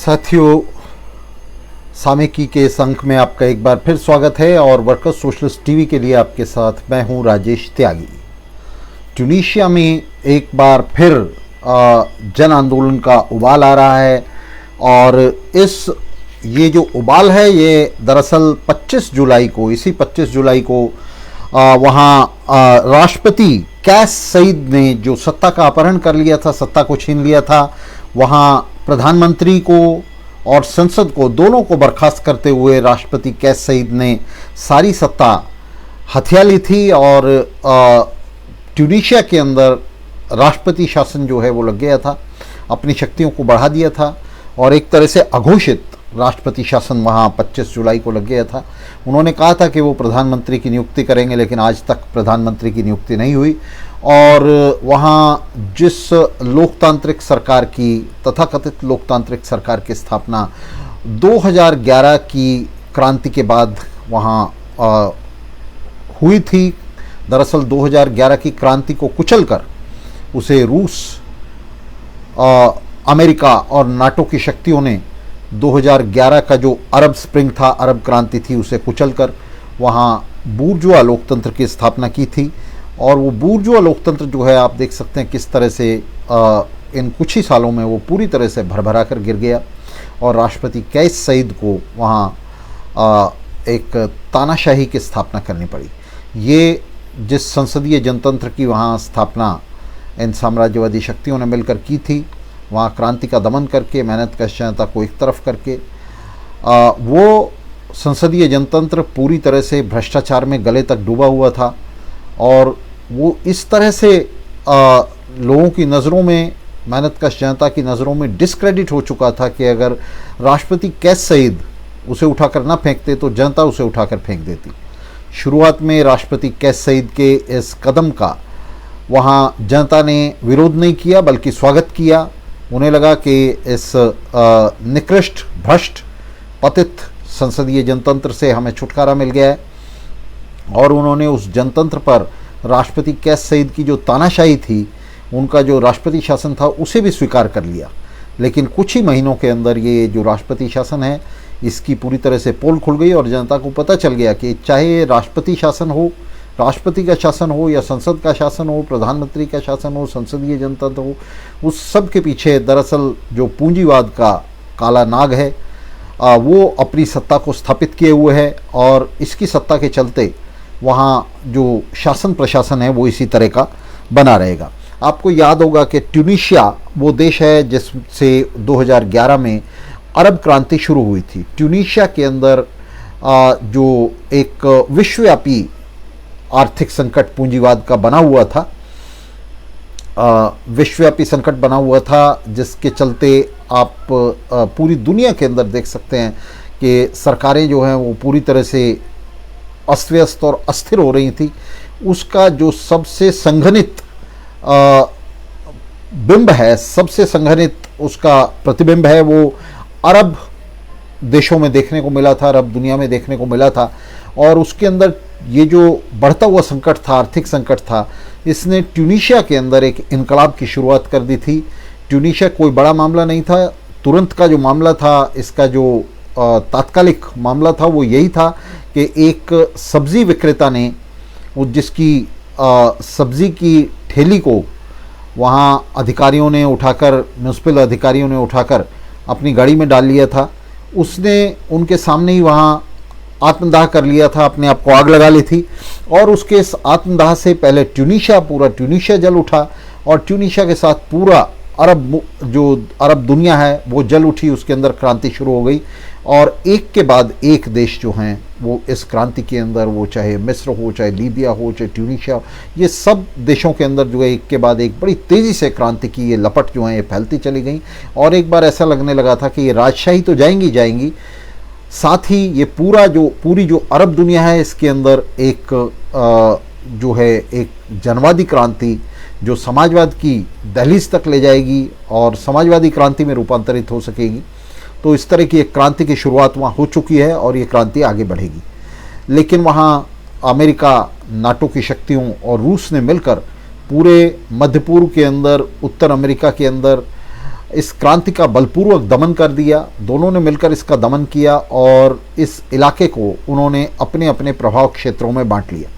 साथियों, सामयिकी के इस अंक में आपका एक बार फिर स्वागत है और वर्कर्स सोशलिस्ट टीवी के लिए आपके साथ मैं हूं राजेश त्यागी। ट्यूनीशिया में एक बार फिर जन आंदोलन का उबाल आ रहा है और ये जो उबाल है ये दरअसल 25 जुलाई को, इसी 25 जुलाई को वहाँ राष्ट्रपति कैस सईद ने जो सत्ता का अपहरण कर लिया था, सत्ता को छीन लिया था, वहाँ प्रधानमंत्री को और संसद को दोनों को बर्खास्त करते हुए राष्ट्रपति कैस सईद ने सारी सत्ता हथिया ली थी और ट्यूनीशिया के अंदर राष्ट्रपति शासन जो है वो लग गया था, अपनी शक्तियों को बढ़ा दिया था और एक तरह से अघोषित राष्ट्रपति शासन वहाँ 25 जुलाई को लग गया था। उन्होंने कहा था कि वो प्रधानमंत्री की नियुक्ति करेंगे, लेकिन आज तक प्रधानमंत्री की नियुक्ति नहीं हुई और वहाँ जिस लोकतांत्रिक सरकार की, तथाकथित लोकतांत्रिक सरकार की स्थापना 2011 की क्रांति के बाद वहाँ हुई थी, दरअसल 2011 की क्रांति को कुचलकर उसे रूस, अमेरिका और नाटो की शक्तियों ने 2011 का जो अरब स्प्रिंग था, अरब क्रांति थी, उसे कुचलकर वहाँ बूर्जुआ लोकतंत्र की स्थापना की थी। और वो बूर्जुआ लोकतंत्र जो है, आप देख सकते हैं किस तरह से इन कुछ ही सालों में वो पूरी तरह से भरभरा कर गिर गया और राष्ट्रपति कैस सईद को वहाँ एक तानाशाही की स्थापना करनी पड़ी। ये जिस संसदीय जनतंत्र की वहाँ स्थापना इन साम्राज्यवादी शक्तियों ने मिलकर की थी, वहाँ क्रांति का दमन करके, मेहनतकश जनता को एक तरफ करके, वो संसदीय जनतंत्र पूरी तरह से भ्रष्टाचार में गले तक डूबा हुआ था और वो इस तरह से लोगों की नज़रों में, मेहनतकश जनता की नज़रों में डिस्क्रेडिट हो चुका था कि अगर राष्ट्रपति कैस सईद उसे उठाकर ना फेंकते तो जनता उसे उठाकर फेंक देती। शुरुआत में राष्ट्रपति कैस सईद के इस कदम का वहाँ जनता ने विरोध नहीं किया बल्कि स्वागत किया। उन्हें लगा कि इस निकृष्ट, भ्रष्ट, पतित संसदीय जनतंत्र से हमें छुटकारा मिल गया है और उन्होंने उस जनतंत्र पर राष्ट्रपति कैस सईद की जो तानाशाही थी, उनका जो राष्ट्रपति शासन था, उसे भी स्वीकार कर लिया। लेकिन कुछ ही महीनों के अंदर ये जो राष्ट्रपति शासन है, इसकी पूरी तरह से पोल खुल गई और जनता को पता चल गया कि चाहे राष्ट्रपति शासन हो, राष्ट्रपति का शासन हो या संसद का शासन हो, प्रधानमंत्री का शासन हो, संसदीय जनतंत्र हो, उस सब के पीछे दरअसल जो पूंजीवाद का काला नाग है वो अपनी सत्ता को स्थापित किए हुए है और इसकी सत्ता के चलते वहाँ जो शासन प्रशासन है वो इसी तरह का बना रहेगा। आपको याद होगा कि ट्यूनीशिया वो देश है जिससे 2011 में अरब क्रांति शुरू हुई थी। ट्यूनीशिया के अंदर जो एक विश्वव्यापी आर्थिक संकट पूंजीवाद का बना हुआ था, विश्वव्यापी संकट बना हुआ था, जिसके चलते आप पूरी दुनिया के अंदर देख सकते हैं कि सरकारें जो हैं वो पूरी तरह से अस्त व्यस्त और अस्थिर हो रही थी। उसका जो सबसे संघनित बिंब है, सबसे संघनित उसका प्रतिबिंब है, वो अरब देशों में देखने को मिला था, अरब दुनिया में देखने को मिला था। और उसके अंदर ये जो बढ़ता हुआ संकट था, आर्थिक संकट था, इसने ट्यूनीशिया के अंदर एक इनकलाब की शुरुआत कर दी थी। ट्यूनीशिया कोई बड़ा मामला नहीं था, तुरंत का जो मामला था, इसका जो तात्कालिक मामला था वो यही था कि एक सब्ज़ी विक्रेता ने जिसकी सब्ज़ी की ठेली को वहाँ अधिकारियों ने उठाकर, म्यूनसिपल अधिकारियों ने उठाकर अपनी गाड़ी में डाल लिया था, उसने उनके सामने ही वहाँ आत्मदाह कर लिया था, अपने आप को आग लगा ली थी और उसके इस आत्मदाह से पहले पूरा ट्यूनीशिया जल उठा और ट्यूनीशिया के साथ पूरा अरब दुनिया है वो जल उठी, उसके अंदर क्रांति शुरू हो गई और एक के बाद एक देश जो हैं वो इस क्रांति के अंदर, वो चाहे मिस्र हो, चाहे लीबिया हो, चाहे ट्यूनीशिया हो, ये सब देशों के अंदर जो है एक के बाद एक बड़ी तेज़ी से क्रांति की ये लपट जो है ये फैलती चली गई और एक बार ऐसा लगने लगा था कि ये राजशाही तो जाएंगी, साथ ही ये पूरी जो अरब दुनिया है इसके अंदर एक जो है एक जनवादी क्रांति जो समाजवाद की दहलीज तक ले जाएगी और समाजवादी क्रांति में रूपांतरित हो सकेगी। तो इस तरह की एक क्रांति की शुरुआत वहाँ हो चुकी है और ये क्रांति आगे बढ़ेगी। लेकिन वहाँ अमेरिका, नाटो की शक्तियों और रूस ने मिलकर पूरे मध्य पूर्व के अंदर, उत्तर अमेरिका के अंदर इस क्रांति का बलपूर्वक दमन कर दिया। दोनों ने मिलकर इसका दमन किया और इस इलाके को उन्होंने अपने अपने प्रभाव क्षेत्रों में बांट लिया।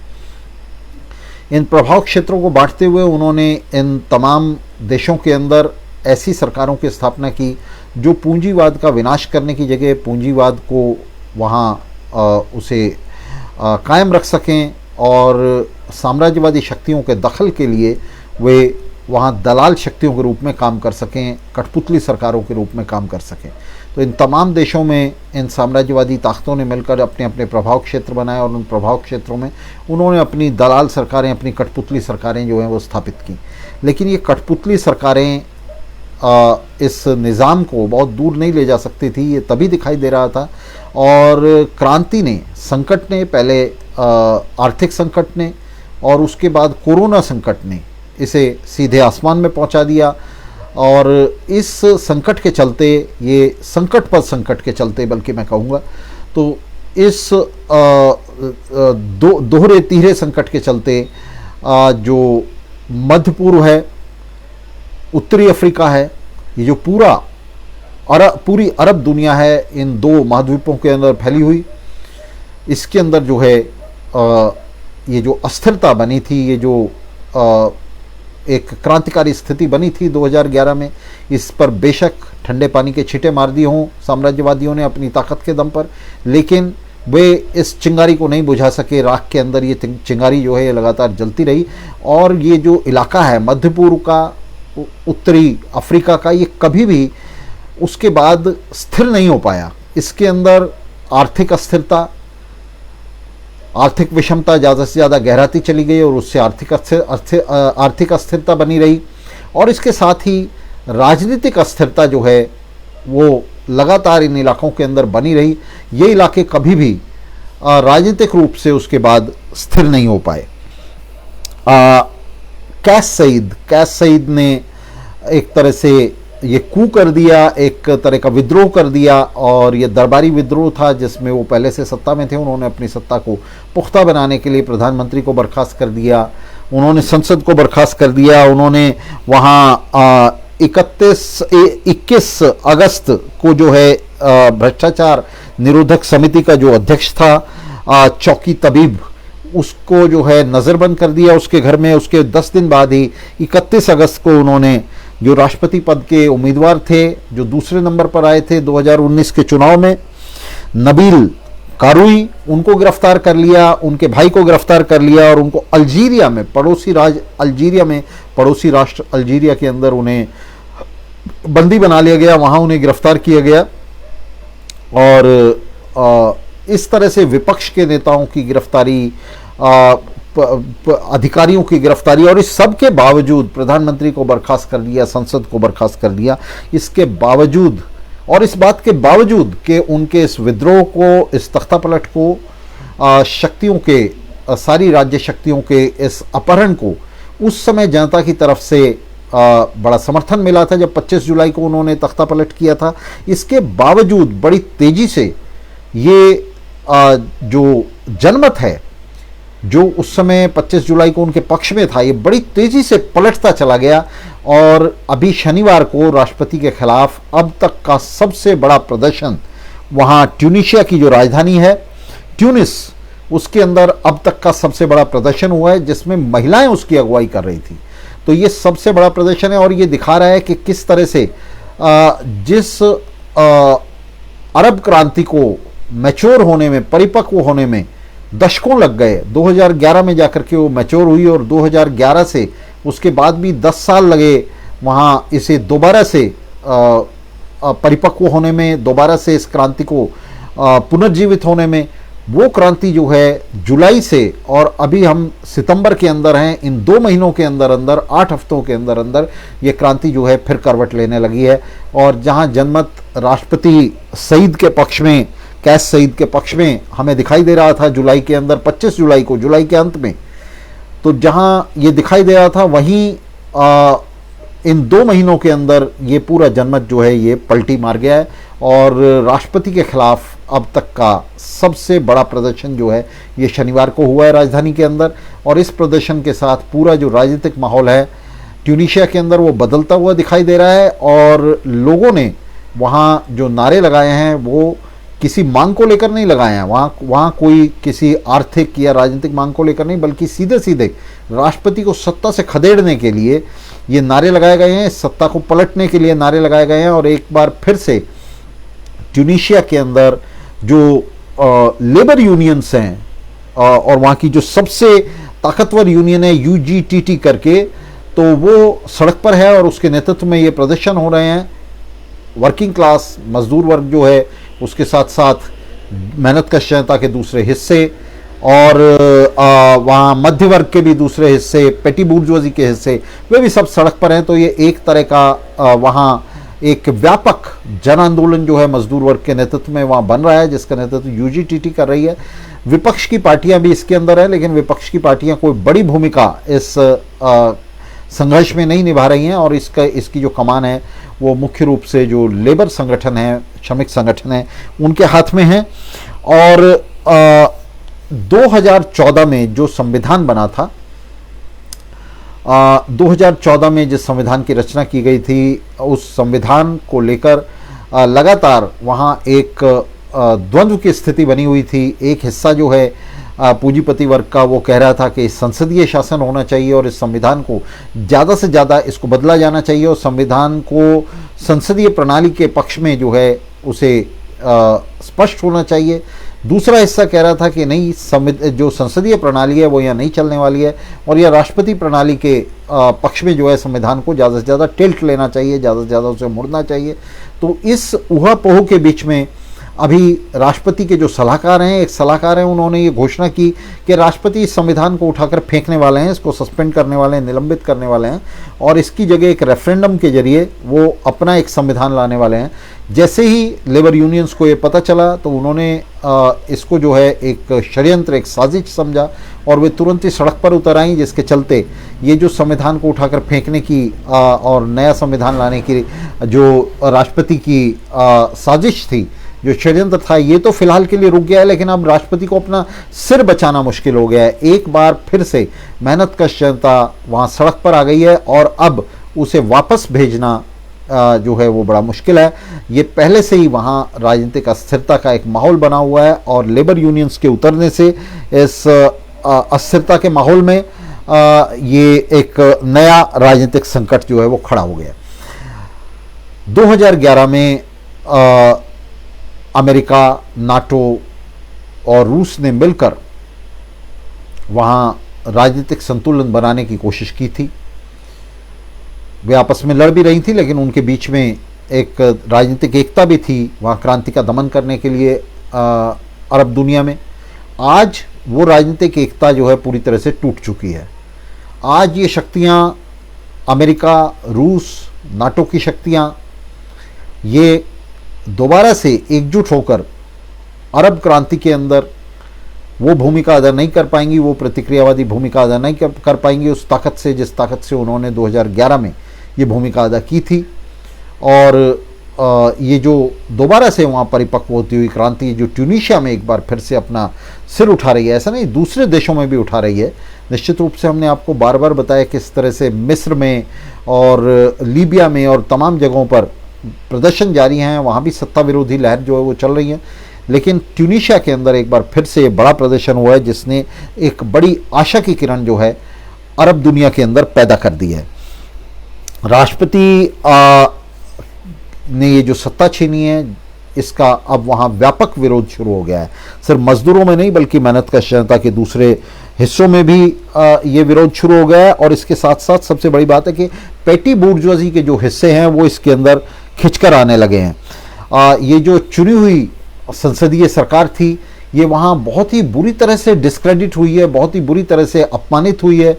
इन प्रभाव क्षेत्रों को बांटते हुए उन्होंने इन तमाम देशों के अंदर ऐसी सरकारों की स्थापना की जो पूंजीवाद का विनाश करने की जगह पूंजीवाद को वहाँ उसे कायम रख सकें और साम्राज्यवादी शक्तियों के दखल के लिए वे वहाँ दलाल शक्तियों के रूप में काम कर सकें, कठपुतली सरकारों के रूप में काम कर सकें। तो इन तमाम देशों में इन साम्राज्यवादी ताकतों ने मिलकर अपने अपने प्रभाव क्षेत्र बनाए और उन प्रभाव क्षेत्रों में उन्होंने अपनी दलाल सरकारें, अपनी कठपुतली सरकारें जो हैं वो स्थापित की। लेकिन ये कठपुतली सरकारें इस निज़ाम को बहुत दूर नहीं ले जा सकती थी, ये तभी दिखाई दे रहा था। और क्रांति ने, संकट ने, पहले आर्थिक संकट ने और उसके बाद कोरोना संकट ने इसे सीधे आसमान में पहुंचा दिया। और इस संकट के चलते, ये संकट पर संकट के चलते बल्कि मैं कहूँगा, तो इस दोहरे तीहरे संकट के चलते जो मध्य पूर्व है, उत्तरी अफ्रीका है, ये जो पूरी अरब दुनिया है, इन दो महाद्वीपों के अंदर फैली हुई, इसके अंदर जो है ये जो अस्थिरता बनी थी, ये जो एक क्रांतिकारी स्थिति बनी थी 2011 में, इस पर बेशक ठंडे पानी के छींटे मार दिए हों साम्राज्यवादियों ने अपनी ताकत के दम पर, लेकिन वे इस चिंगारी को नहीं बुझा सके। राख के अंदर ये चिंगारी जो है ये लगातार जलती रही। और ये जो इलाका है मध्य पूर्व का, उत्तरी अफ्रीका का, ये कभी भी उसके बाद स्थिर नहीं हो पाया। इसके अंदर आर्थिक अस्थिरता, आर्थिक विषमता ज़्यादा से ज़्यादा गहराती चली गई और उससे आर्थिक अस्थिरता बनी रही। और इसके साथ ही राजनीतिक अस्थिरता जो है वो लगातार इन इलाकों के अंदर बनी रही। ये इलाके कभी भी राजनीतिक रूप से उसके बाद स्थिर नहीं हो पाए। कैस सईद ने एक तरह से ये कू कर दिया, एक तरह का विद्रोह कर दिया। और ये दरबारी विद्रोह था जिसमें वो पहले से सत्ता में थे। उन्होंने अपनी सत्ता को पुख्ता बनाने के लिए प्रधानमंत्री को बर्खास्त कर दिया, उन्होंने संसद को बर्खास्त कर दिया, उन्होंने वहाँ 21 अगस्त को जो है भ्रष्टाचार निरोधक समिति का जो अध्यक्ष था चौकी तबीब, उसको जो है नज़रबंद कर दिया उसके घर में। उसके 10 दिन बाद ही 31 अगस्त को उन्होंने जो राष्ट्रपति पद के उम्मीदवार थे, जो दूसरे नंबर पर आए थे 2019 के चुनाव में, नबील कारूई, उनको गिरफ्तार कर लिया, उनके भाई को गिरफ्तार कर लिया और उनको अल्जीरिया में, पड़ोसी राष्ट्र अल्जीरिया के अंदर उन्हें बंदी बना लिया गया, वहाँ उन्हें गिरफ्तार किया गया। और इस तरह से विपक्ष के नेताओं की गिरफ्तारी, अधिकारियों की गिरफ्तारी, और इस सब के बावजूद प्रधानमंत्री को बर्खास्त कर दिया, संसद को बर्खास्त कर दिया। इसके बावजूद और इस बात के बावजूद कि उनके इस विद्रोह को, इस तख्तापलट को, शक्तियों के, सारी राज्य शक्तियों के इस अपहरण को उस समय जनता की तरफ से बड़ा समर्थन मिला था जब 25 जुलाई को उन्होंने तख्तापलट किया था। इसके बावजूद बड़ी तेजी से ये जो जनमत है, जो उस समय 25 जुलाई को उनके पक्ष में था, ये बड़ी तेजी से पलटता चला गया। और अभी शनिवार को राष्ट्रपति के खिलाफ अब तक का सबसे बड़ा प्रदर्शन वहाँ ट्यूनीशिया की जो राजधानी है ट्यूनिस, उसके अंदर अब तक का सबसे बड़ा प्रदर्शन हुआ है, जिसमें महिलाएं उसकी अगुवाई कर रही थी। तो ये सबसे बड़ा प्रदर्शन है और ये दिखा रहा है कि किस तरह से जिस अरब क्रांति को मैच्योर होने में, परिपक्व होने में दशकों लग गए, 2011 में जाकर के वो मैच्योर हुई और 2011 से उसके बाद भी 10 साल लगे वहाँ इसे दोबारा से परिपक्व होने में, दोबारा से इस क्रांति को पुनर्जीवित होने में। वो क्रांति जो है जुलाई से, और अभी हम सितंबर के अंदर हैं, इन 2 महीनों के अंदर अंदर, 8 हफ्तों के अंदर अंदर ये क्रांति जो है फिर करवट लेने लगी है। और जहाँ जनमत राष्ट्रपति सईद के पक्ष में, कैस सईद के पक्ष में हमें दिखाई दे रहा था जुलाई के अंदर, 25 जुलाई को, जुलाई के अंत में, तो जहाँ ये दिखाई दे रहा था वहीं इन 2 महीनों के अंदर ये पूरा जनमत जो है ये पलटी मार गया है। और राष्ट्रपति के खिलाफ अब तक का सबसे बड़ा प्रदर्शन जो है ये शनिवार को हुआ है राजधानी के अंदर। और इस प्रदर्शन के साथ पूरा जो राजनीतिक माहौल है ट्यूनीशिया के अंदर वो बदलता हुआ दिखाई दे रहा है और लोगों ने वहाँ जो नारे लगाए हैं वो किसी मांग को लेकर नहीं लगाए हैं, वहाँ कोई किसी आर्थिक या राजनीतिक मांग को लेकर नहीं, बल्कि सीधे सीधे राष्ट्रपति को सत्ता से खदेड़ने के लिए ये नारे लगाए गए हैं, सत्ता को पलटने के लिए नारे लगाए गए हैं। और एक बार फिर से ट्यूनीशिया के अंदर जो लेबर यूनियंस हैं और वहाँ की जो सबसे ताकतवर यूनियन है UGTT करके, तो वो सड़क पर है और उसके नेतृत्व में ये प्रदर्शन हो रहे हैं। वर्किंग क्लास मजदूर वर्ग जो है, उसके साथ साथ मेहनतकश जनता के दूसरे हिस्से और वहाँ मध्य वर्ग के भी दूसरे हिस्से, पेटी बुर्जुआजी के हिस्से, वे भी सब सड़क पर हैं। तो ये एक तरह का वहाँ एक व्यापक जन आंदोलन जो है मजदूर वर्ग के नेतृत्व में वहाँ बन रहा है, जिसका नेतृत्व UGTT कर रही है। विपक्ष की पार्टियां भी इसके अंदर है, लेकिन विपक्ष की पार्टियां कोई बड़ी भूमिका इस संघर्ष में नहीं निभा रही हैं और इसकी जो कमान है वो मुख्य रूप से जो लेबर संगठन है, श्रमिक संगठन है, उनके हाथ में है। और 2014 में जो संविधान बना था, 2014 में जिस संविधान की रचना की गई थी, उस संविधान को लेकर लगातार वहाँ एक द्वंद्व की स्थिति बनी हुई थी। एक हिस्सा जो है पूंजीपति वर्ग का, वो कह रहा था कि संसदीय शासन होना चाहिए और इस संविधान को ज़्यादा से ज़्यादा इसको बदला जाना चाहिए और संविधान को संसदीय प्रणाली के पक्ष में जो है उसे स्पष्ट होना चाहिए। दूसरा हिस्सा कह रहा था कि नहीं, जो संसदीय प्रणाली है वो यहाँ नहीं चलने वाली है और यह राष्ट्रपति प्रणाली के पक्ष में जो है संविधान को ज़्यादा से ज़्यादा टिल्ट लेना चाहिए, ज़्यादा से ज़्यादा उसे मुड़ना चाहिए। तो इस ऊहापोह के बीच में अभी राष्ट्रपति के जो सलाहकार हैं, एक सलाहकार हैं, उन्होंने ये घोषणा की कि राष्ट्रपति इस संविधान को उठाकर फेंकने वाले हैं, इसको सस्पेंड करने वाले हैं, निलंबित करने वाले हैं और इसकी जगह एक रेफरेंडम के जरिए वो अपना एक संविधान लाने वाले हैं। जैसे ही लेबर यूनियंस को ये पता चला तो उन्होंने इसको जो है एक षड्यंत्र, एक साजिश समझा और वे तुरंत ही सड़क पर उतर आई, जिसके चलते ये जो संविधान को उठाकर फेंकने की और नया संविधान लाने की जो राष्ट्रपति की साजिश थी, जो षड्यंत्र था, ये तो फिलहाल के लिए रुक गया है। लेकिन अब राष्ट्रपति को अपना सिर बचाना मुश्किल हो गया है। एक बार फिर से मेहनतकश जनता वहाँ सड़क पर आ गई है और अब उसे वापस भेजना जो है वो बड़ा मुश्किल है। ये पहले से ही वहाँ राजनीतिक अस्थिरता का एक माहौल बना हुआ है और लेबर यूनियंस के उतरने से इस अस्थिरता के माहौल में ये एक नया राजनीतिक संकट जो है वो खड़ा हो गया। 2011 में अमेरिका, नाटो और रूस ने मिलकर वहाँ राजनीतिक संतुलन बनाने की कोशिश की थी। वे आपस में लड़ भी रही थी, लेकिन उनके बीच में एक राजनीतिक एकता भी थी वहाँ क्रांति का दमन करने के लिए अरब दुनिया में। आज वो राजनीतिक एकता जो है पूरी तरह से टूट चुकी है। आज ये शक्तियाँ, अमेरिका, रूस, नाटो की शक्तियाँ, ये दोबारा से एकजुट होकर अरब क्रांति के अंदर वो भूमिका अदा नहीं कर पाएंगी, वो प्रतिक्रियावादी भूमिका अदा नहीं कर पाएंगी उस ताकत से, जिस ताकत से उन्होंने 2011 में ये भूमिका अदा की थी। और ये जो दोबारा से वहाँ परिपक्व होती हुई क्रांति जो ट्यूनीशिया में एक बार फिर से अपना सिर उठा रही है, ऐसा नहीं दूसरे देशों में भी उठा रही है। निश्चित रूप से हमने आपको बार बार बताया किस तरह से मिस्र में और लीबिया में और तमाम जगहों पर प्रदर्शन जारी हैं, वहाँ भी सत्ता विरोधी लहर जो है वो चल रही है। लेकिन ट्यूनीशिया के अंदर एक बार फिर से बड़ा प्रदर्शन हुआ है जिसने एक बड़ी आशा की किरण जो है अरब दुनिया के अंदर पैदा कर दी है। राष्ट्रपति ने ये जो सत्ता छीनी है, इसका अब वहाँ व्यापक विरोध शुरू हो गया है। सिर्फ मजदूरों में नहीं बल्कि मेहनतकश जनता के दूसरे हिस्सों में भी ये विरोध शुरू हो गया है। और इसके साथ साथ सबसे बड़ी बात है कि पेटी बुर्जुआजी के जो हिस्से हैं वो इसके अंदर खिंचकर आने लगे हैं। ये जो चुनी हुई संसदीय सरकार थी, ये वहाँ बहुत ही बुरी तरह से डिस्क्रेडिट हुई है, बहुत ही बुरी तरह से अपमानित हुई है।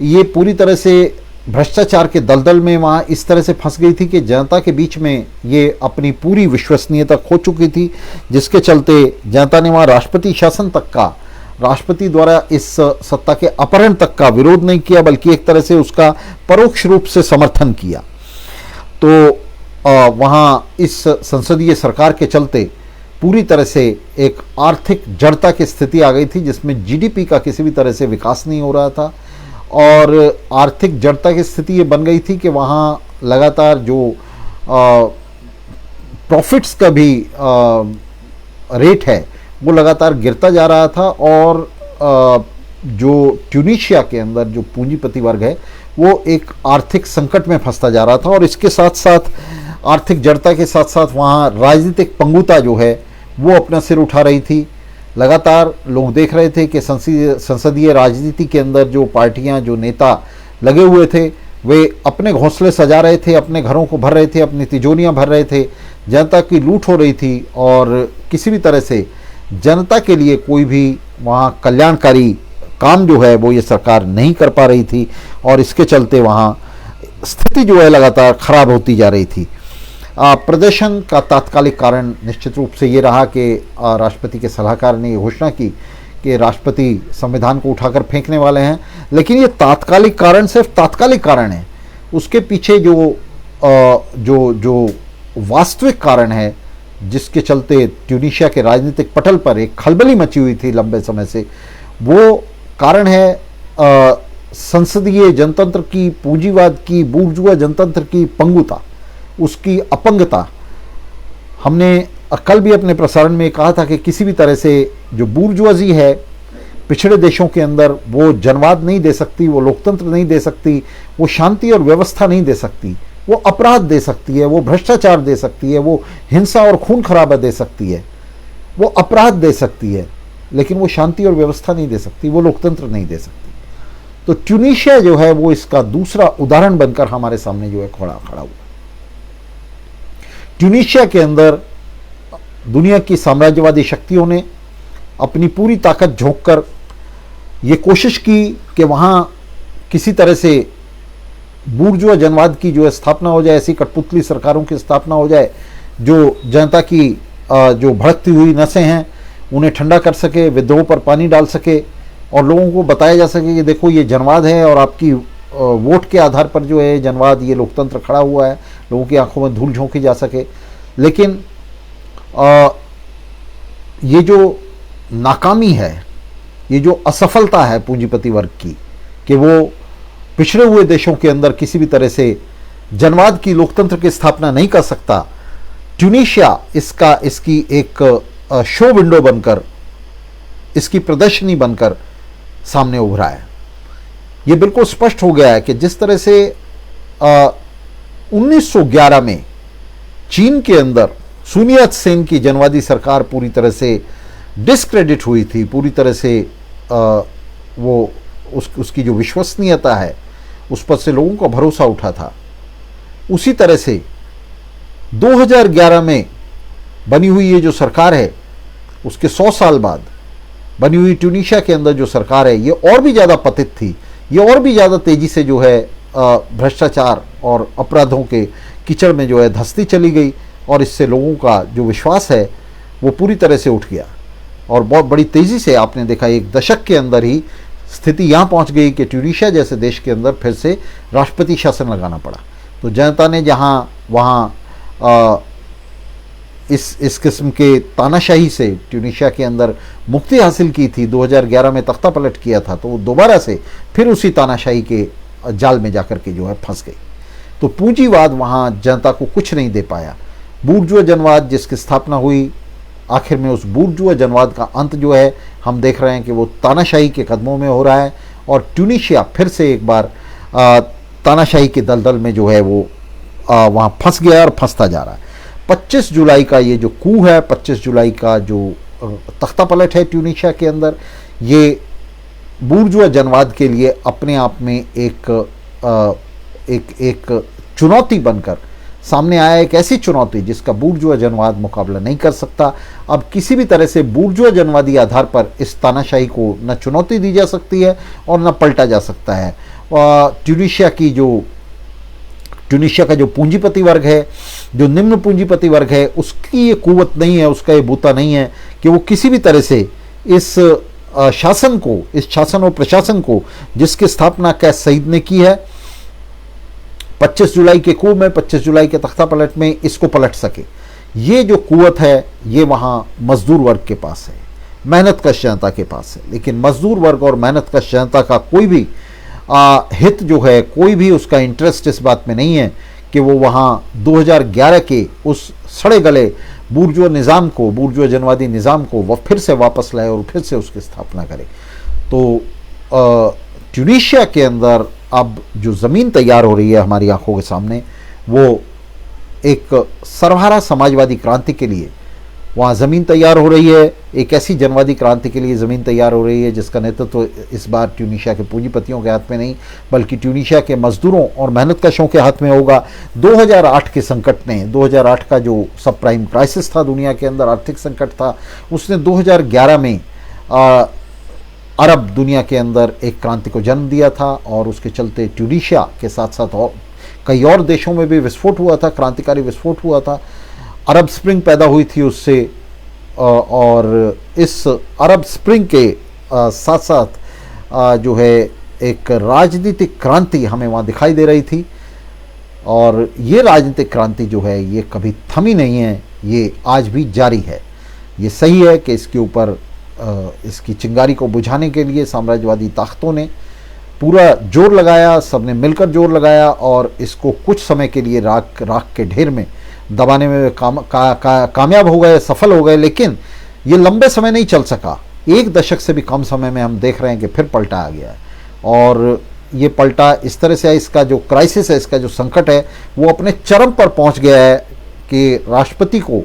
ये पूरी तरह से भ्रष्टाचार के दलदल में वहाँ इस तरह से फंस गई थी कि जनता के बीच में ये अपनी पूरी विश्वसनीयता खो चुकी थी, जिसके चलते जनता ने वहाँ राष्ट्रपति शासन तक का, राष्ट्रपति द्वारा इस सत्ता के अपहरण तक का विरोध नहीं किया, बल्कि एक तरह से उसका परोक्ष रूप से समर्थन किया। तो वहाँ इस संसदीय सरकार के चलते पूरी तरह से एक आर्थिक जड़ता की स्थिति आ गई थी, जिसमें जीडीपी का किसी भी तरह से विकास नहीं हो रहा था और आर्थिक जड़ता की स्थिति ये बन गई थी कि वहाँ लगातार जो प्रॉफिट्स का भी रेट है वो लगातार गिरता जा रहा था, और जो ट्यूनीशिया के अंदर जो पूंजीपति वर्ग है वो एक आर्थिक संकट में फंसता जा रहा था। और इसके साथ साथ आर्थिक जड़ता के साथ साथ वहाँ राजनीतिक पंगुता जो है वो अपना सिर उठा रही थी। लगातार लोग देख रहे थे कि संसदीय राजनीति के अंदर जो पार्टियां, जो नेता लगे हुए थे, वे अपने घोंसले सजा रहे थे, अपने घरों को भर रहे थे, अपनी तिजोरियां भर रहे थे, जनता की लूट हो रही थी और किसी भी तरह से जनता के लिए कोई भी वहाँ कल्याणकारी काम जो है वो ये सरकार नहीं कर पा रही थी, और इसके चलते वहाँ स्थिति जो है लगातार खराब होती जा रही थी। प्रदर्शन का तात्कालिक कारण निश्चित रूप से ये रहा कि राष्ट्रपति के सलाहकार ने ये घोषणा की कि राष्ट्रपति संविधान को उठाकर फेंकने वाले हैं, लेकिन ये तात्कालिक कारण सिर्फ तात्कालिक कारण है। उसके पीछे जो वास्तविक कारण है जिसके चलते ट्यूनीशिया के राजनीतिक पटल पर एक खलबली मची हुई थी लंबे समय से, वो कारण है संसदीय जनतंत्र की, पूंजीवाद की, बूर्जुआ जनतंत्र की पंगुता, उसकी अपंगता। हमने कल भी अपने प्रसारण में कहा था कि किसी भी तरह से जो बूर्जुआजी है पिछड़े देशों के अंदर, वो जनवाद नहीं दे सकती, वो लोकतंत्र नहीं दे सकती, वो शांति और व्यवस्था नहीं दे सकती, वो अपराध दे सकती है, वो भ्रष्टाचार दे सकती है, वो हिंसा और खून खराबा दे सकती है, वो अपराध दे सकती है, लेकिन वो शांति और व्यवस्था नहीं दे सकती, वो लोकतंत्र नहीं दे सकती। तो ट्यूनीशिया जो है वो इसका दूसरा उदाहरण बनकर हमारे सामने जो है खड़ा हुआ। ट्यूनीशिया के अंदर दुनिया की साम्राज्यवादी शक्तियों ने अपनी पूरी ताकत झोंककर ये कोशिश की कि वहाँ किसी तरह से बूर्जुआ जनवाद की जो है स्थापना हो जाए, ऐसी कठपुतली सरकारों की स्थापना हो जाए जो जनता की जो भड़कती हुई नसें हैं उन्हें ठंडा कर सके, विद्रोह पर पानी डाल सके, और लोगों को बताया जा सके कि देखो ये जनवाद है और आपकी वोट के आधार पर जो है जनवाद, ये लोकतंत्र खड़ा हुआ है, लोगों की आंखों में धूल झोंकी जा सके। लेकिन ये जो नाकामी है, ये जो असफलता है पूंजीपति वर्ग की कि वो पिछड़े हुए देशों के अंदर किसी भी तरह से जनवाद की, लोकतंत्र की स्थापना नहीं कर सकता, ट्यूनीशिया इसकी एक शो विंडो बनकर, इसकी प्रदर्शनी बनकर सामने उभरा है। ये बिल्कुल स्पष्ट हो गया है कि जिस तरह से 1911 में चीन के अंदर सुन यत सेन की जनवादी सरकार पूरी तरह से डिस्क्रेडिट हुई थी, पूरी तरह से वो उसकी जो विश्वसनीयता है उस पर से लोगों का भरोसा उठा था, उसी तरह से 2011 में बनी हुई ये जो सरकार है उसके 100 साल बाद बनी हुई ट्यूनीशिया के अंदर जो सरकार है ये और भी ज़्यादा पतित थी, ये और भी ज़्यादा तेज़ी से जो है भ्रष्टाचार और अपराधों के कीचड़ में जो है धंसती चली गई, और इससे लोगों का जो विश्वास है वो पूरी तरह से उठ गया। और बहुत बड़ी तेज़ी से आपने देखा एक दशक के अंदर ही स्थिति यहाँ पहुँच गई कि ट्यूनीशिया जैसे देश के अंदर फिर से राष्ट्रपति शासन लगाना पड़ा। तो जनता ने जहाँ वहाँ इस किस्म के तानाशाही से ट्यूनीशिया के अंदर मुक्ति हासिल की थी, 2011 में तख्ता पलट किया था, तो वो दोबारा से फिर उसी तानाशाही के जाल में जाकर के जो है फंस गई। तो पूंजीवाद वहाँ जनता को कुछ नहीं दे पाया। बूर्जुआ जनवाद जिसकी स्थापना हुई, आखिर में उस बूर्जुआ जनवाद का अंत जो है हम देख रहे हैं कि वो तानाशाही के कदमों में हो रहा है, और ट्यूनीशिया फिर से एक बार तानाशाही के दलदल में जो है वो वहाँ फंस गया और फंसता जा रहा है। 25 जुलाई का ये जो कू है, 25 जुलाई का जो तख्ता पलट है ट्यूनीशिया के अंदर, ये बूर्जुआ जनवाद के लिए अपने आप में एक चुनौती बनकर सामने आया, एक ऐसी चुनौती जिसका बूर्जुआ जनवाद मुकाबला नहीं कर सकता। अब किसी भी तरह से बूर्जुआ जनवादी आधार पर इस तानाशाही को न चुनौती दी जा सकती है और न पलटा जा सकता है। ट्यूनीशिया का जो पूंजीपति वर्ग है, जो निम्न पूंजीपति वर्ग है, उसकी ये कुव्वत नहीं है, उसका ये बूता नहीं है कि वो किसी भी तरह से इस शासन को, इस शासन और प्रशासन को जिसकी स्थापना कैस सईद ने की है 25 जुलाई के कू में, 25 जुलाई के तख्ता पलट में, इसको पलट सके। ये जो कुव्वत है ये वहाँ मजदूर वर्ग के पास है, मेहनत कश जनता के पास है। लेकिन मजदूर वर्ग और मेहनत कश जनता का कोई भी हित जो है, कोई भी उसका इंटरेस्ट इस बात में नहीं है कि वो वहाँ 2011 के उस सड़े गले बूर्जुआ निज़ाम को, बूर्जुआ जनवादी निज़ाम को वह फिर से वापस लाए और फिर से उसकी स्थापना करे। तो ट्यूनीशिया के अंदर अब जो ज़मीन तैयार हो रही है हमारी आंखों के सामने, वो एक सर्वहारा समाजवादी क्रांति के लिए वहाँ ज़मीन तैयार हो रही है। एक ऐसी जनवादी क्रांति के लिए ज़मीन तैयार हो रही है जिसका नेतृत्व इस बार ट्यूनीशिया के पूंजीपतियों के हाथ में नहीं, बल्कि ट्यूनीशिया के मजदूरों और मेहनतकशों के हाथ में होगा। 2008 के संकट ने, 2008 का जो सब प्राइम क्राइसिस था दुनिया के अंदर, आर्थिक संकट था, उसने 2011 में अरब दुनिया के अंदर एक क्रांति को जन्म दिया था। और उसके चलते ट्यूनीशिया के साथ साथ और कई और देशों में भी विस्फोट हुआ था, क्रांतिकारी विस्फोट हुआ था। अरब स्प्रिंग पैदा हुई थी उससे, और इस अरब स्प्रिंग के साथ साथ जो है एक राजनीतिक क्रांति हमें वहाँ दिखाई दे रही थी। और ये राजनीतिक क्रांति जो है ये कभी थमी नहीं है, ये आज भी जारी है। ये सही है कि इसके ऊपर इसकी चिंगारी को बुझाने के लिए साम्राज्यवादी ताकतों ने पूरा जोर लगाया, सबने मिलकर जोर लगाया और इसको कुछ समय के लिए राख के ढेर में दबाने में कामयाब हो गए, सफल हो गए। लेकिन ये लंबे समय नहीं चल सका। 1 दशक से भी कम समय में हम देख रहे हैं कि फिर पलटा आ गया है। और ये पलटा इस तरह से है, इसका जो क्राइसिस है, इसका जो संकट है, वो अपने चरम पर पहुंच गया है कि राष्ट्रपति को,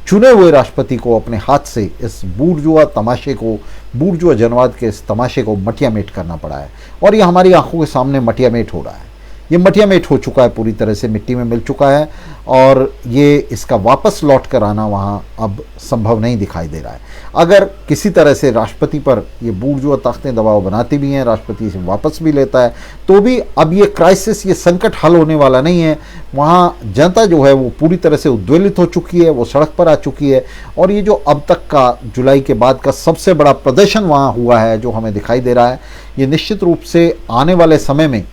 चुने हुए राष्ट्रपति को अपने हाथ से इस बूर्जुआ तमाशे को, बूर्जुआ जनवाद के इस तमाशे को मटियामेट करना पड़ा है। और ये हमारी आंखों के सामने मटियामेट हो रहा है। ये मटियामेट हो चुका है, पूरी तरह से मिट्टी में मिल चुका है। और ये इसका वापस लौट कर आना वहाँ अब संभव नहीं दिखाई दे रहा है। अगर किसी तरह से राष्ट्रपति पर ये बूर्जुआ ताकतें दबाव बनाती भी हैं, राष्ट्रपति इसे वापस भी लेता है, तो भी अब ये क्राइसिस, ये संकट हल होने वाला नहीं है। वहाँ जनता जो है वो पूरी तरह से उद्वेलित हो चुकी है, वो सड़क पर आ चुकी है। और ये जो अब तक का जुलाई के बाद का सबसे बड़ा प्रदर्शन वहाँ हुआ है, जो हमें दिखाई दे रहा है, ये निश्चित रूप से आने वाले समय में,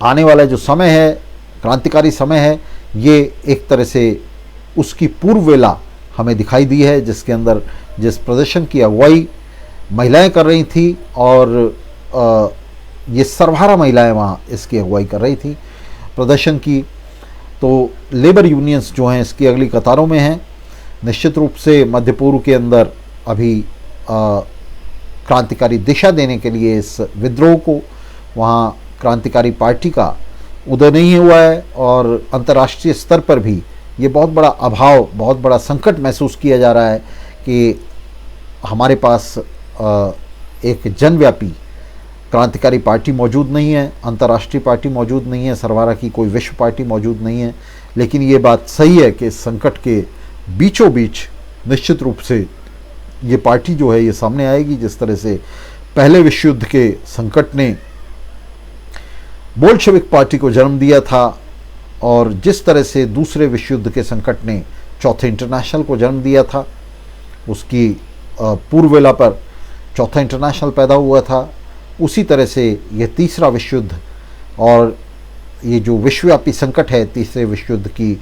आने वाला जो समय है, क्रांतिकारी समय है, ये एक तरह से उसकी पूर्व वेला हमें दिखाई दी है, जिसके अंदर जिस प्रदर्शन की अगुवाई महिलाएं कर रही थी और ये सर्वहारा महिलाएं वहाँ इसकी अगुवाई कर रही थी प्रदर्शन की। तो लेबर यूनियंस जो हैं इसकी अगली कतारों में हैं। निश्चित रूप से मध्य पूर्व के अंदर अभी क्रांतिकारी दिशा देने के लिए इस विद्रोह को, वहाँ क्रांतिकारी पार्टी का उदय नहीं हुआ है। और अंतर्राष्ट्रीय स्तर पर भी ये बहुत बड़ा अभाव, बहुत बड़ा संकट महसूस किया जा रहा है कि हमारे पास एक जनव्यापी क्रांतिकारी पार्टी मौजूद नहीं है, अंतर्राष्ट्रीय पार्टी मौजूद नहीं है, सरवारा की कोई विश्व पार्टी मौजूद नहीं है। लेकिन ये बात सही है कि इस संकट के बीचों बीच निश्चित रूप से ये पार्टी जो है ये सामने आएगी। जिस तरह से पहले विश्व युद्ध के संकट ने बोल्शेविक पार्टी को जन्म दिया था, और जिस तरह से दूसरे विश्व युद्ध के संकट ने चौथे इंटरनेशनल को जन्म दिया था, उसकी पूर्ववेला पर चौथा इंटरनेशनल पैदा हुआ था, उसी तरह से यह तीसरा विश्व युद्ध और ये जो विश्वव्यापी संकट है तीसरे विश्व युद्ध की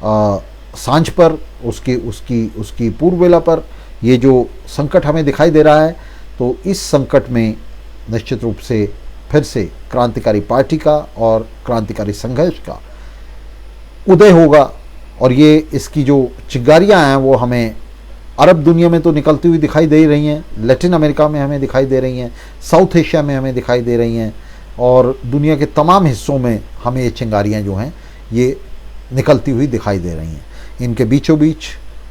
सांझ पर, उसकी पूर्ववेला पर ये जो संकट हमें दिखाई दे रहा है, तो इस संकट में निश्चित रूप से फिर से क्रांतिकारी पार्टी का और क्रांतिकारी संघर्ष का उदय होगा। और ये इसकी जो चिंगारियाँ हैं वो हमें अरब दुनिया में तो निकलती हुई दिखाई दे रही हैं, लैटिन अमेरिका में हमें दिखाई दे रही हैं, साउथ एशिया में हमें दिखाई दे रही हैं, और दुनिया के तमाम हिस्सों में हमें ये चिंगारियाँ जो हैं ये निकलती हुई दिखाई दे रही हैं। इनके बीचों बीच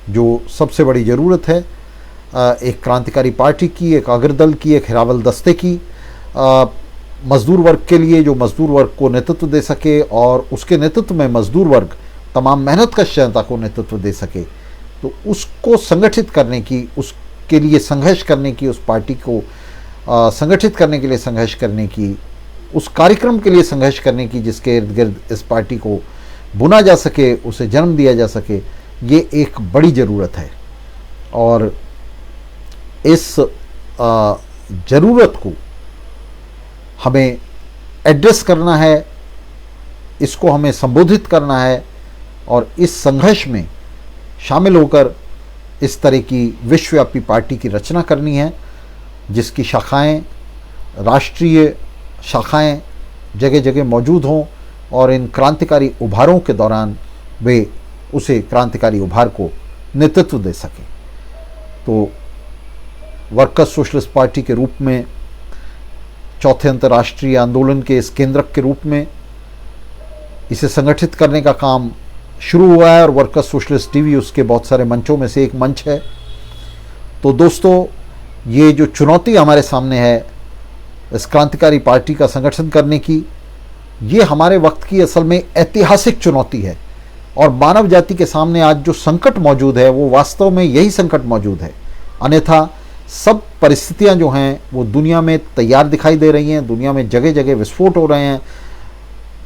जो सबसे बड़ी ज़रूरत है एक क्रांतिकारी पार्टी की, एक अग्रदल की, एक हिरावल दस्ते की, मज़दूर वर्ग के लिए, जो मज़दूर वर्ग को नेतृत्व दे सके और उसके नेतृत्व में मज़दूर वर्ग तमाम मेहनतकश जनता को नेतृत्व दे सके। तो उसको संगठित करने की, उसके लिए संघर्ष करने की, उस पार्टी को संगठित करने के लिए संघर्ष करने की, उस कार्यक्रम के लिए संघर्ष करने की जिसके इर्द गिर्द इस पार्टी को बुना जा सके, उसे जन्म दिया जा सके, ये एक बड़ी ज़रूरत है। और इस ज़रूरत को हमें एड्रेस करना है, इसको हमें संबोधित करना है और इस संघर्ष में शामिल होकर इस तरह की विश्वव्यापी पार्टी की रचना करनी है, जिसकी शाखाएं राष्ट्रीय, शाखाएं जगह जगह मौजूद हों और इन क्रांतिकारी उभारों के दौरान वे उसे क्रांतिकारी उभार को नेतृत्व दे सकें। तो वर्कर्स सोशलिस्ट पार्टी के रूप में, चौथे अंतर्राष्ट्रीय आंदोलन के इस केंद्रक के रूप में इसे संगठित करने का काम शुरू हुआ है और वर्कर्स सोशलिस्ट टीवी उसके बहुत सारे मंचों में से एक मंच है। तो दोस्तों, ये जो चुनौती हमारे सामने है इस क्रांतिकारी पार्टी का संगठन करने की, ये हमारे वक्त की असल में ऐतिहासिक चुनौती है और मानव जाति के सामने आज जो संकट मौजूद है वो वास्तव में यही संकट मौजूद है। अन्यथा सब परिस्थितियां जो हैं वो दुनिया में तैयार दिखाई दे रही हैं, दुनिया में जगह जगह विस्फोट हो रहे हैं।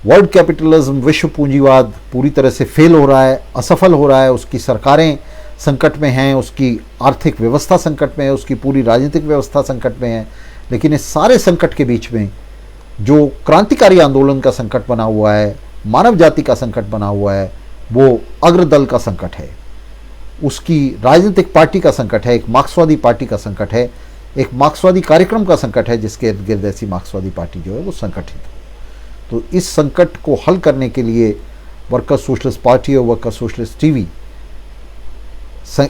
वर्ल्ड कैपिटलिज्म, विश्व पूंजीवाद पूरी तरह से फेल हो रहा है, असफल हो रहा है, उसकी सरकारें संकट में हैं, उसकी आर्थिक व्यवस्था संकट में है, उसकी पूरी राजनीतिक व्यवस्था संकट में है। लेकिन इस सारे संकट के बीच में जो क्रांतिकारी आंदोलन का संकट बना हुआ है, मानव जाति का संकट बना हुआ है, वो अग्रदल का संकट है, उसकी राजनीतिक पार्टी का संकट है, एक मार्क्सवादी पार्टी का संकट है, एक मार्क्सवादी कार्यक्रम का संकट है जिसके इर्द गिर्द ऐसी मार्क्सवादी पार्टी जो है वो संगठित है। तो इस संकट को हल करने के लिए वर्कर्स सोशलिस्ट पार्टी और वर्कर्स सोशलिस्ट टीवी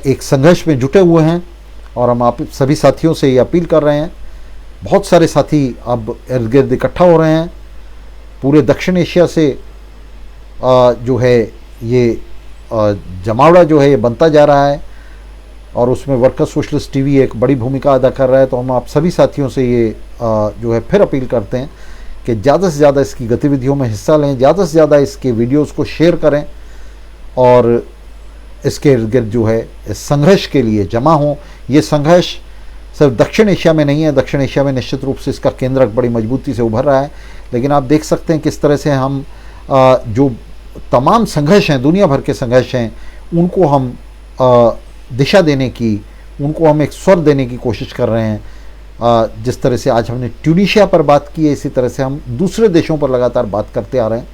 एक संघर्ष में जुटे हुए हैं और हम आप सभी साथियों से ये अपील कर रहे हैं। बहुत सारे साथी अब इर्द गिर्द इकट्ठा हो रहे हैं, पूरे दक्षिण एशिया से जो है ये जमावड़ा जो है ये बनता जा रहा है और उसमें वर्कर्स सोशलिस्ट टीवी एक बड़ी भूमिका अदा कर रहा है। तो हम आप सभी साथियों से ये जो है फिर अपील करते हैं कि ज़्यादा से ज़्यादा इसकी गतिविधियों में हिस्सा लें, ज़्यादा से ज़्यादा इसके वीडियोस को शेयर करें और इसके इर्द गिर्द जो है इस संघर्ष के लिए जमा हों। ये संघर्ष सिर्फ दक्षिण एशिया में नहीं है, दक्षिण एशिया में निश्चित रूप से इसका केंद्रक बड़ी मजबूती से उभर रहा है, लेकिन आप देख सकते हैं किस तरह से हम जो तमाम संघर्ष हैं, दुनिया भर के संघर्ष हैं, उनको हम दिशा देने की, उनको हम एक स्वर देने की कोशिश कर रहे हैं। जिस तरह से आज हमने ट्यूनीशिया पर बात की है, इसी तरह से हम दूसरे देशों पर लगातार बात करते आ रहे हैं।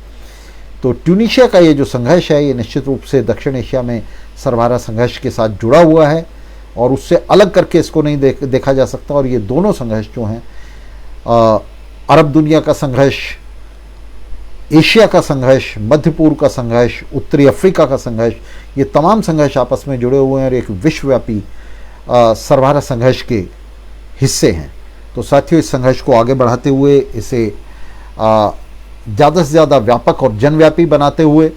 तो ट्यूनीशिया का ये जो संघर्ष है ये निश्चित रूप से दक्षिण एशिया में सर्वहारा संघर्ष के साथ जुड़ा हुआ है और उससे अलग करके इसको नहीं देखा जा सकता। और ये दोनों संघर्ष जो हैं, अरब दुनिया का संघर्ष, एशिया का संघर्ष, मध्य पूर्व का संघर्ष, उत्तरी अफ्रीका का संघर्ष, ये तमाम संघर्ष आपस में जुड़े हुए हैं और एक विश्वव्यापी सर्वहारा संघर्ष के हिस्से हैं। तो साथियों, इस संघर्ष को आगे बढ़ाते हुए, इसे ज़्यादा से ज़्यादा व्यापक और जनव्यापी बनाते हुए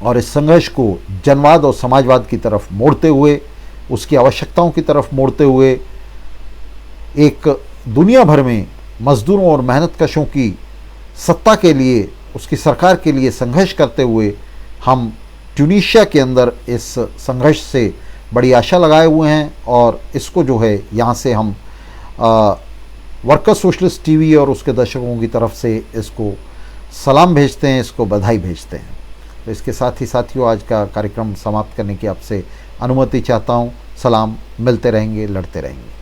और इस संघर्ष को जनवाद और समाजवाद की तरफ मोड़ते हुए, उसकी आवश्यकताओं की तरफ मोड़ते हुए, एक दुनिया भर में मजदूरों और मेहनतकशों की सत्ता के लिए, उसकी सरकार के लिए संघर्ष करते हुए हम ट्यूनीशिया के अंदर इस संघर्ष से बड़ी आशा लगाए हुए हैं और इसको जो है यहाँ से हम वर्कर्स सोशलिस्ट टीवी और उसके दर्शकों की तरफ से इसको सलाम भेजते हैं, इसको बधाई भेजते हैं। तो इसके साथ ही साथियों, आज का कार्यक्रम समाप्त करने की आपसे अनुमति चाहता हूँ। सलाम, मिलते रहेंगे, लड़ते रहेंगे।